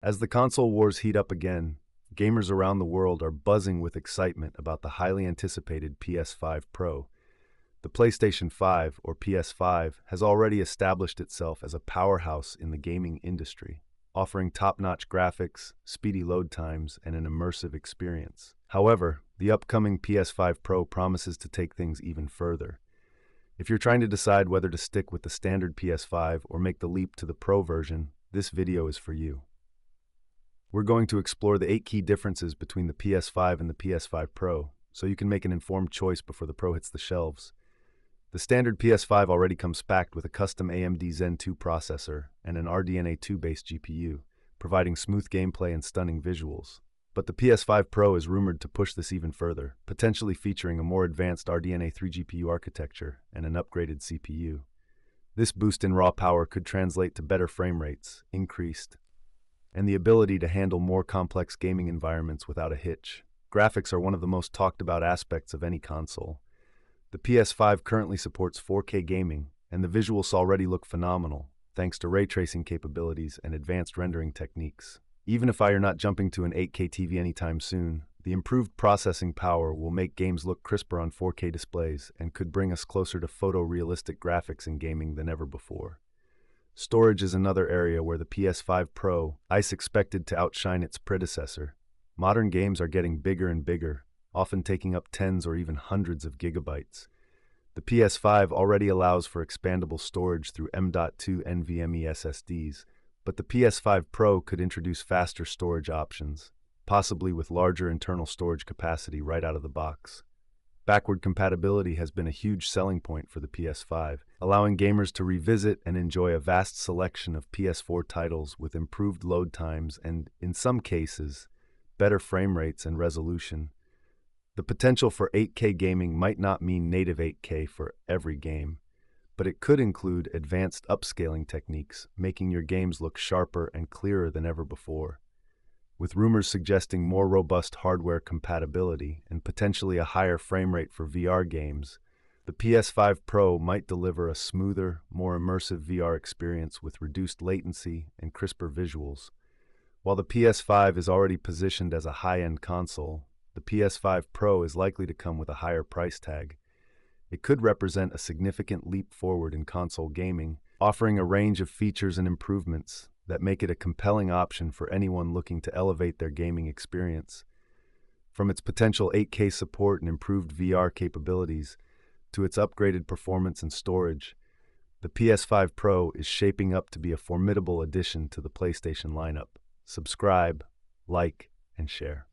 As the console wars heat up again, gamers around the world are buzzing with excitement about the highly anticipated PS5 Pro. The PlayStation 5, or PS5, has already established itself as a powerhouse in the gaming industry, offering top-notch graphics, speedy load times, and an immersive experience. However, the upcoming PS5 Pro promises to take things even further. If you're trying to decide whether to stick with the standard PS5 or make the leap to the Pro version, this video is for you. We're going to explore the 8 key differences between the PS5 and the PS5 Pro, so you can make an informed choice before the Pro hits the shelves. The standard PS5 already comes packed with a custom AMD Zen 2 processor and an RDNA 2-based GPU, providing smooth gameplay and stunning visuals. But the PS5 Pro is rumored to push this even further, potentially featuring a more advanced RDNA 3 GPU architecture and an upgraded CPU. This boost in raw power could translate to better frame rates, and the ability to handle more complex gaming environments without a hitch. Graphics are one of the most talked about aspects of any console. The PS5 currently supports 4K gaming, and the visuals already look phenomenal, thanks to ray tracing capabilities and advanced rendering techniques. Even if you're not jumping to an 8K TV anytime soon, the improved processing power will make games look crisper on 4K displays and could bring us closer to photorealistic graphics in gaming than ever before. Storage is another area where the PS5 Pro is expected to outshine its predecessor. Modern games are getting bigger and bigger, often taking up tens or even hundreds of gigabytes. The PS5 already allows for expandable storage through M.2 NVMe SSDs, but the PS5 Pro could introduce faster storage options, possibly with larger internal storage capacity right out of the box. Backward compatibility has been a huge selling point for the PS5, allowing gamers to revisit and enjoy a vast selection of PS4 titles with improved load times and, in some cases, better frame rates and resolution. The potential for 8K gaming might not mean native 8K for every game, but it could include advanced upscaling techniques, making your games look sharper and clearer than ever before. With rumors suggesting more robust hardware compatibility and potentially a higher frame rate for VR games, the PS5 Pro might deliver a smoother, more immersive VR experience with reduced latency and crisper visuals. While the PS5 is already positioned as a high-end console, the PS5 Pro is likely to come with a higher price tag. It could represent a significant leap forward in console gaming, offering a range of features and improvements that make it a compelling option for anyone looking to elevate their gaming experience. From its potential 8K support and improved VR capabilities to its upgraded performance and storage, the PS5 Pro is shaping up to be a formidable addition to the PlayStation lineup. Subscribe, like, and share.